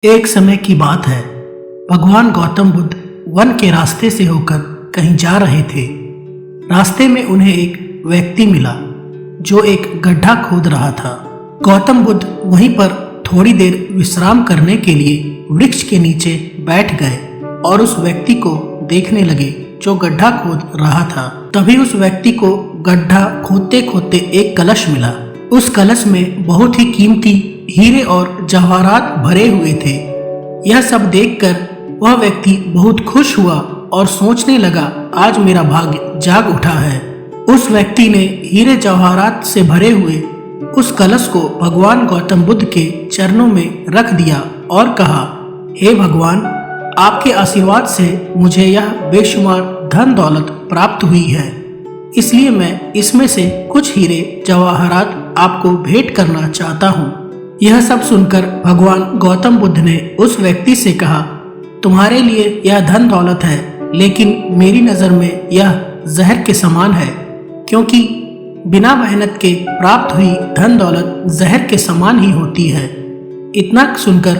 एक समय की बात है। भगवान गौतम बुद्ध वन के रास्ते से होकर कहीं जा रहे थे। रास्ते में उन्हें एक व्यक्ति मिला जो एक गड्ढा खोद रहा था। गौतम बुद्ध वहीं पर थोड़ी देर विश्राम करने के लिए वृक्ष के नीचे बैठ गए और उस व्यक्ति को देखने लगे जो गड्ढा खोद रहा था। तभी उस व्यक्ति को गड्ढा खोदते खोदते एक कलश मिला। उस कलश में बहुत ही कीमती हीरे और जवाहरात भरे हुए थे। यह सब देखकर वह व्यक्ति बहुत खुश हुआ और सोचने लगा, आज मेरा भाग्य जाग उठा है। उस व्यक्ति ने हीरे जवाहरात से भरे हुए उस कलश को भगवान गौतम बुद्ध के चरणों में रख दिया और कहा, हे भगवान, आपके आशीर्वाद से मुझे यह बेशुमार धन दौलत प्राप्त हुई है, इसलिए मैं इसमें से कुछ हीरे जवाहरात आपको भेंट करना चाहता हूँ। यह सब सुनकर भगवान गौतम बुद्ध ने उस व्यक्ति से कहा, तुम्हारे लिए यह धन दौलत है, लेकिन मेरी नज़र में यह जहर के समान है, क्योंकि बिना मेहनत के प्राप्त हुई धन दौलत जहर के समान ही होती है। इतना सुनकर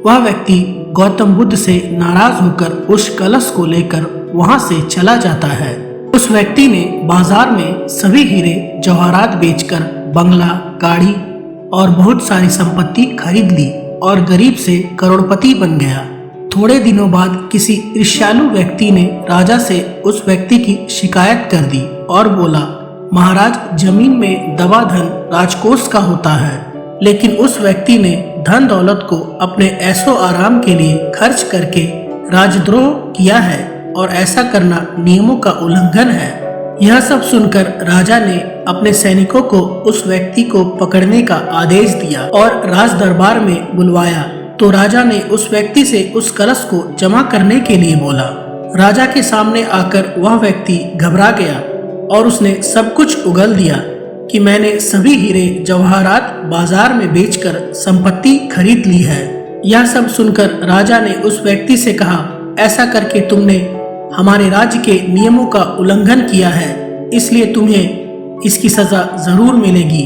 वह व्यक्ति गौतम बुद्ध से नाराज होकर उस कलश को लेकर वहां से चला जाता है। उस व्यक्ति ने बाजार में सभी हीरे जवाहरात बेचकर बंगला, गाड़ी और बहुत सारी संपत्ति खरीद ली और गरीब से करोड़पति बन गया। थोड़े दिनों बाद किसी ईर्ष्यालु व्यक्ति ने राजा से उस व्यक्ति की शिकायत कर दी और बोला, महाराज, जमीन में दबा धन राजकोष का होता है, लेकिन उस व्यक्ति ने धन दौलत को अपने ऐशो आराम के लिए खर्च करके राजद्रोह किया है और ऐसा करना नियमों का उल्लंघन है। यह सब सुनकर राजा ने अपने सैनिकों को उस व्यक्ति को पकड़ने का आदेश दिया और राज दरबार में बुलवाया। तो राजा ने उस व्यक्ति से उस कलश को जमा करने के लिए बोला। राजा के सामने आकर वह व्यक्ति घबरा गया और उसने सब कुछ उगल दिया कि मैंने सभी हीरे जवाहरात बाजार में बेचकर संपत्ति खरीद ली है। यह सब सुनकर राजा ने उस व्यक्ति से कहा, ऐसा करके तुमने हमारे राज्य के नियमों का उल्लंघन किया है, इसलिए तुम्हें इसकी सजा जरूर मिलेगी।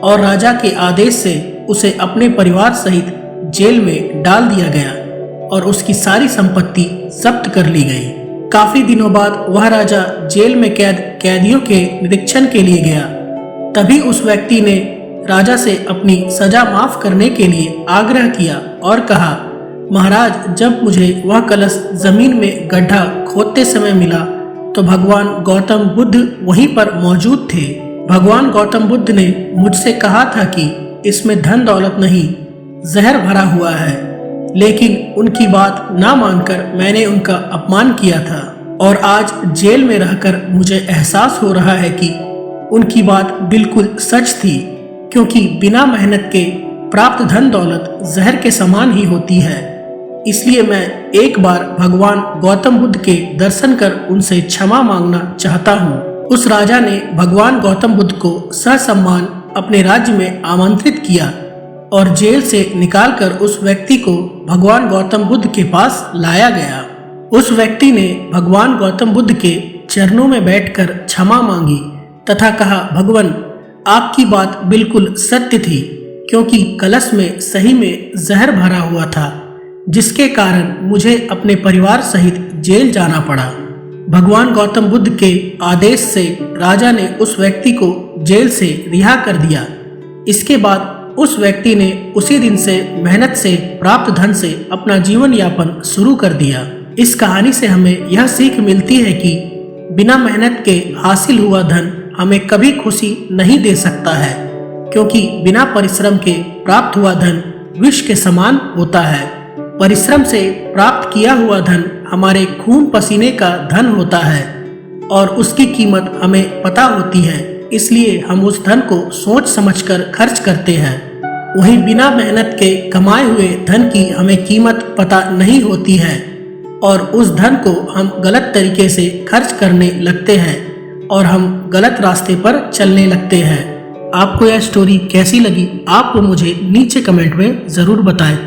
और राजा के आदेश से उसे अपने परिवार सहित जेल में डाल दिया गया और उसकी सारी संपत्ति जब्त कर ली गई। काफी दिनों बाद वह राजा जेल में कैदियों के निरीक्षण के लिए गया। तभी उस व्यक्ति ने राजा से अपनी सजा माफ करने के लिए आग्रह किया और कहा, महाराज, जब मुझे वह कलश जमीन में गड्ढा खोदते समय मिला तो भगवान गौतम बुद्ध वहीं पर मौजूद थे। भगवान गौतम बुद्ध ने मुझसे कहा था कि इसमें धन दौलत नहीं, जहर भरा हुआ है, लेकिन उनकी बात ना मानकर मैंने उनका अपमान किया था और आज जेल में रहकर मुझे एहसास हो रहा है कि उनकी बात बिल्कुल सच थी, क्योंकि बिना मेहनत के प्राप्त धन दौलत जहर के समान ही होती है। इसलिए मैं एक बार भगवान गौतम बुद्ध के दर्शन कर उनसे क्षमा मांगना चाहता हूँ। उस राजा ने भगवान गौतम बुद्ध को ससम्मान अपने राज्य में आमंत्रित किया और जेल से निकालकर उस व्यक्ति को भगवान गौतम बुद्ध के पास लाया गया। उस व्यक्ति ने भगवान गौतम बुद्ध के चरणों में बैठकर क्षमा मांगी तथा कहा, भगवान, आपकी बात बिल्कुल सत्य थी, क्योंकि कलश में सही में जहर भरा हुआ था, जिसके कारण मुझे अपने परिवार सहित जेल जाना पड़ा। भगवान गौतम बुद्ध के आदेश से राजा ने उस व्यक्ति को जेल से रिहा कर दिया। इसके बाद उस व्यक्ति ने उसी दिन से मेहनत से प्राप्त धन से अपना जीवन यापन शुरू कर दिया। इस कहानी से हमें यह सीख मिलती है कि बिना मेहनत के हासिल हुआ धन हमें कभी खुशी नहीं दे सकता है, क्योंकि बिना परिश्रम के प्राप्त हुआ धन विष के समान होता है। परिश्रम से प्राप्त किया हुआ धन हमारे खून पसीने का धन होता है और उसकी कीमत हमें पता होती है, इसलिए हम उस धन को सोच समझकर खर्च करते हैं। वहीं बिना मेहनत के कमाए हुए धन की हमें कीमत पता नहीं होती है और उस धन को हम गलत तरीके से खर्च करने लगते हैं और हम गलत रास्ते पर चलने लगते हैं। आपको यह स्टोरी कैसी लगी, आप मुझे नीचे कमेंट में ज़रूर बताएं।